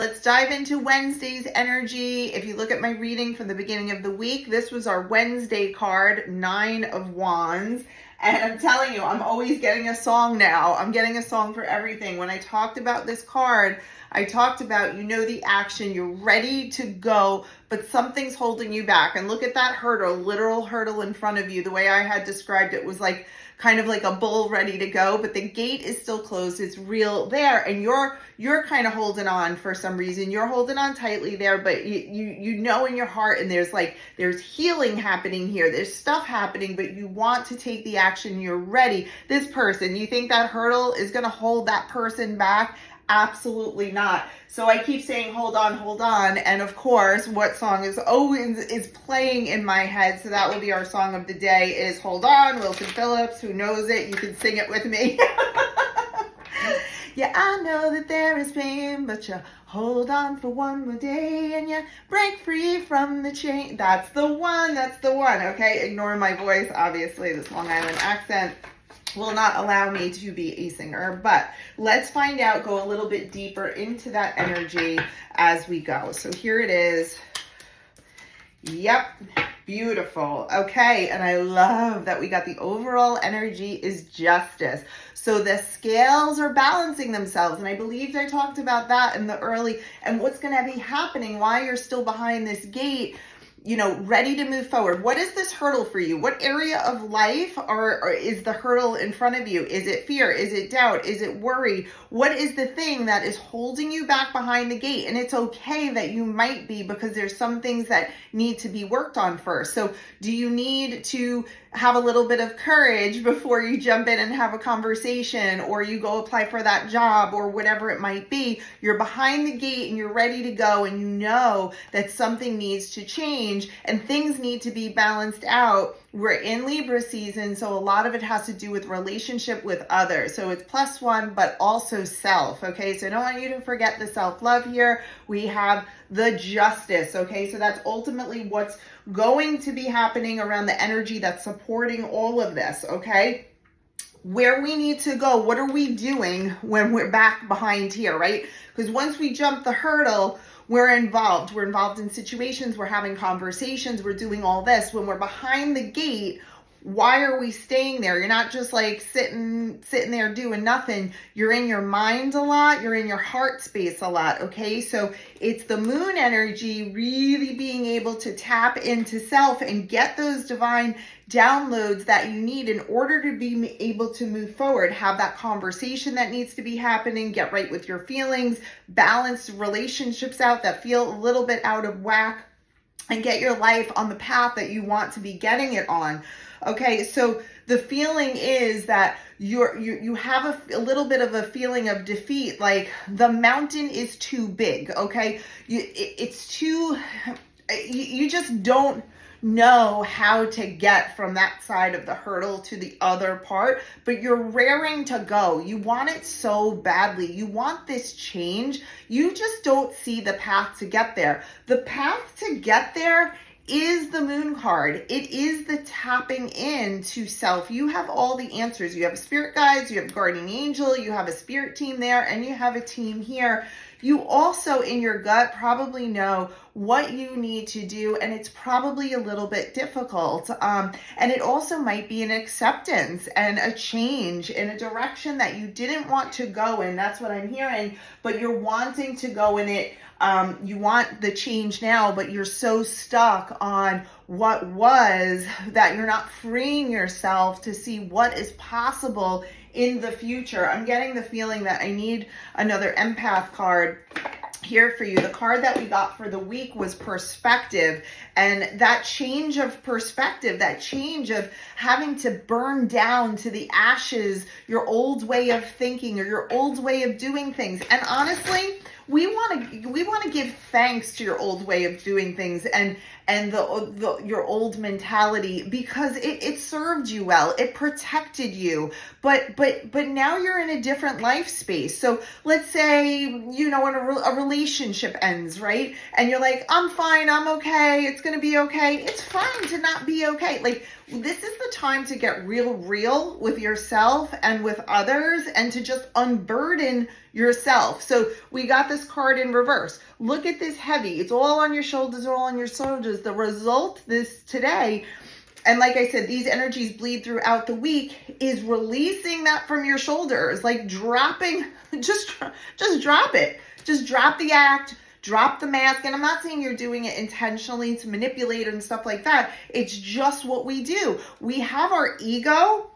Let's dive into Wednesday's energy. If you look at my reading from the beginning of the week, this was our Wednesday card, 9 of Wands. And I'm telling you, I'm always getting a song now. I'm getting a song for everything. When I talked about this card, I talked about, you know, the action, you're ready to go, but something's holding you back. And look at that hurdle, literal hurdle in front of you. The way I had described it was like kind of like a bull ready to go, but the gate is still closed. It's real there, and you're kind of holding on for some reason. You're holding on tightly there, but you know in your heart, and there's healing happening here. There's stuff happening, but you want to take the action. You're ready. This person, you think that hurdle is going to hold that person back? Absolutely not. So I keep saying, hold on. And of course, what song is always playing in my head? So that will be our song of the day is Hold On, Wilson Phillips. Who knows it? You can sing it with me. Yeah, I know that there is pain, but you hold on for one more day and you break free from the chain. That's the one. Okay, ignore my voice. Obviously, this Long Island accent will not allow me to be a singer, but let's find out, go a little bit deeper into that energy as we go. So here it is. Yep, beautiful. Okay, and I love that we got the overall energy is justice. So the scales are balancing themselves, and I believed I talked about that in the early, and what's going to be happening, why you're still behind this gate, you know, ready to move forward. What is this hurdle for you? What area of life or is the hurdle in front of you? Is it fear? Is it doubt? Is it worry? What is the thing that is holding you back behind the gate? And it's okay that you might be, because there's some things that need to be worked on first. So do you need to have a little bit of courage before you jump in and have a conversation, or you go apply for that job, or whatever it might be? You're behind the gate and you're ready to go, and you know that something needs to change and things need to be balanced out. We're in Libra season, so a lot of it has to do with relationship with others. So it's +1, but also self, okay? So I don't want you to forget the self-love here. We have the justice, okay? So that's ultimately what's going to be happening around the energy that's supporting all of this, okay? Where we need to go, what are we doing when we're back behind here, right? Because once we jump the hurdle, we're involved in situations, we're having conversations, we're doing all this. When we're behind the gate, why are we staying there? You're not just like sitting there doing nothing. You're in your mind a lot. You're in your heart space a lot. Okay. So it's the moon energy, really being able to tap into self and get those divine downloads that you need in order to be able to move forward, have that conversation that needs to be happening, get right with your feelings, balance relationships out that feel a little bit out of whack, and get your life on the path that you want to be getting it on. Okay, so the feeling is that you have a little bit of a feeling of defeat, like the mountain is too big, okay? It's too, you just don't know how to get from that side of the hurdle to the other part, but you're raring to go. You want it so badly. You want this change. You just don't see the path to get there. The path to get there is the moon card. It is the tapping into self. You have all the answers. You have spirit guides, you have guardian angel, you have a spirit team there, and you have a team here. You also in your gut probably know what you need to do, and it's probably a little bit difficult. And it also might be an acceptance and a change in a direction that you didn't want to go in. That's what I'm hearing, but you're wanting to go in it. You want the change now, but you're so stuck on what was that you're not freeing yourself to see what is possible in the future. I'm getting the feeling that I need another empath card here for you. The card that we got for the week was perspective, and that change of perspective, that change of having to burn down to the ashes your old way of thinking or your old way of doing things. And honestly, we want to give thanks to your old way of doing things and your old mentality, because it served you well, it protected you, but now you're in a different life space. So let's say, you know, when a relationship ends, right, and you're like, I'm fine, I'm okay, it's gonna be okay. It's fine to not be okay. Like, this is the time to get real with yourself and with others, and to just unburden yourself. So we got this card in reverse. Look at this heavy. It's all on your shoulders, all on your shoulders. The result this today, and like I said, these energies bleed throughout the week, is releasing that from your shoulders, like dropping, just drop it. Just drop the act, drop the mask. And I'm not saying you're doing it intentionally to manipulate and stuff like that. It's just what we do. We have our ego,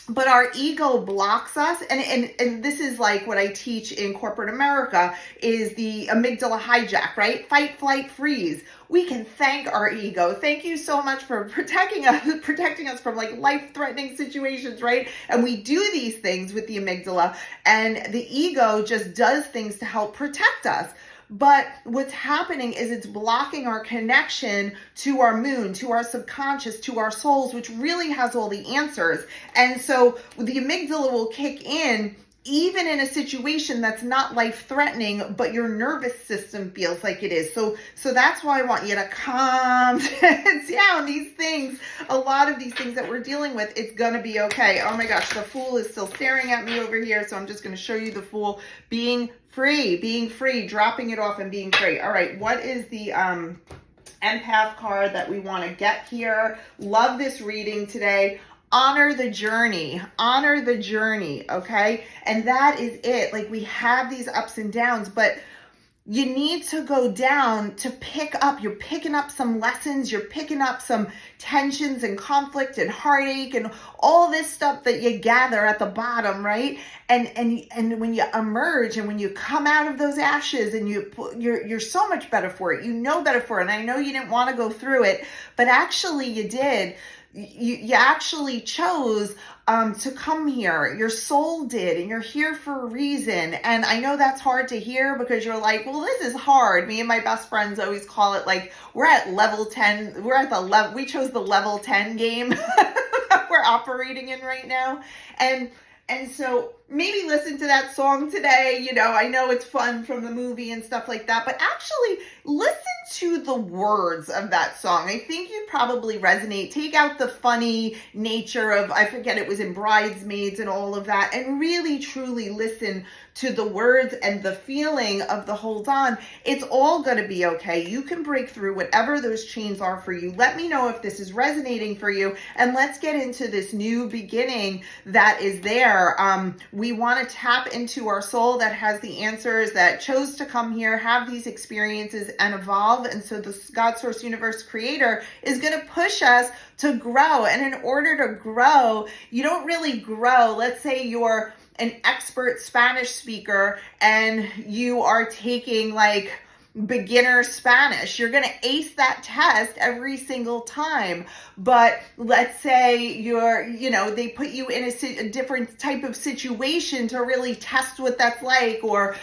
but our ego blocks us. And this is like what I teach in corporate America is the amygdala hijack, right? Fight, flight, freeze. We can thank our ego. Thank you so much for protecting us from like life-threatening situations, right? And we do these things with the amygdala, and the ego just does things to help protect us. But what's happening is it's blocking our connection to our moon, to our subconscious, to our souls, which really has all the answers. And so the amygdala will kick in even in a situation that's not life-threatening, but your nervous system feels like it is. So that's why I want you to calm down. These things, a lot of these things that we're dealing with, it's gonna be okay. Oh my gosh, the Fool is still staring at me over here, so I'm just gonna show you the Fool being free, dropping it off and being free. All right, what is the empath card that we want to get here? Love this reading today. Honor the journey, okay? And that is it. Like, we have these ups and downs, but you need to go down to you're picking up some lessons, you're picking up some tensions and conflict and heartache and all this stuff that you gather at the bottom, right? And when you emerge and when you come out of those ashes and you're so much better for it, you know better for it. And I know you didn't want to go through it, but actually you did. You actually chose to come here. Your soul did, and you're here for a reason. And I know that's hard to hear because you're like, well, this is hard. Me and my best friends always call it like, we're at level 10. We chose the level 10 game that we're operating in right now. And so maybe listen to that song today. You know, I know it's fun from the movie and stuff like that, but actually listen to the words of that song. I think you'd probably resonate. Take out the funny nature of, I forget, it was in Bridesmaids and all of that, and really truly listen to the words and the feeling of the hold on. It's all going to be okay. You can break through whatever those chains are for you. Let me know if this is resonating for you, and let's get into this new beginning that is there. We want to tap into our soul that has the answers, that chose to come here, have these experiences, and evolve. And so the God Source Universe Creator is going to push us to grow. And in order to grow, you don't really grow. Let's say you're an expert Spanish speaker and you are taking like beginner Spanish. You're going to ace that test every single time. But let's say they put you in a different type of situation to really test what that's like, or,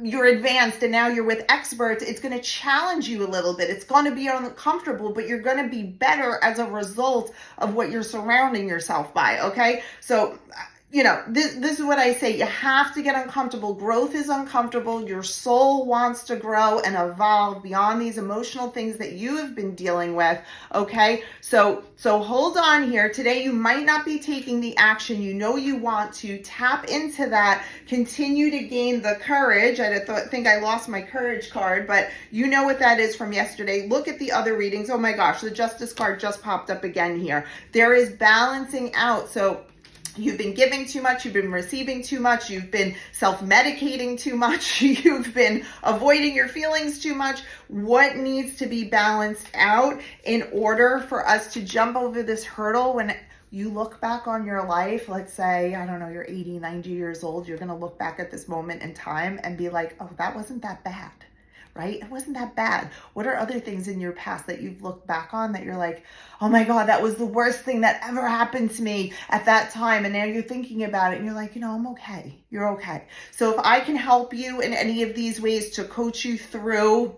you're advanced and now you're with experts. It's going to challenge you a little bit. It's going to be uncomfortable, but you're going to be better as a result of what you're surrounding yourself by. Okay. So, this is what I say. You have to get uncomfortable. Growth is uncomfortable. Your soul wants to grow and evolve beyond these emotional things that you have been dealing with. Okay. So hold on here. Today, you might not be taking the action you want to. Tap into that. Continue to gain the courage. I think I lost my courage card, but you know what that is from yesterday. Look at the other readings. Oh my gosh, the Justice card just popped up again here. There is balancing out. So you've been giving too much, you've been receiving too much, you've been self-medicating too much, you've been avoiding your feelings too much. What needs to be balanced out in order for us to jump over this hurdle? When you look back on your life, let's say, I don't know, you're 80, 90 years old, you're going to look back at this moment in time and be like, oh, that wasn't that bad. Right? It wasn't that bad. What are other things in your past that you've looked back on that you're like, oh my God, that was the worst thing that ever happened to me at that time. And now you're thinking about it and you're like, I'm okay. You're okay. So if I can help you in any of these ways to coach you through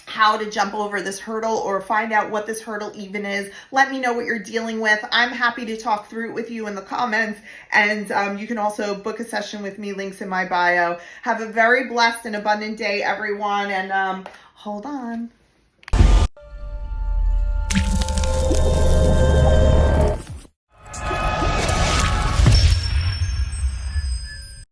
how to jump over this hurdle or find out what this hurdle even is, let me know what you're dealing with. I'm happy to talk through it with you in the comments. And you can also book a session with me, links in my bio. Have a very blessed and abundant day, everyone. And hold on.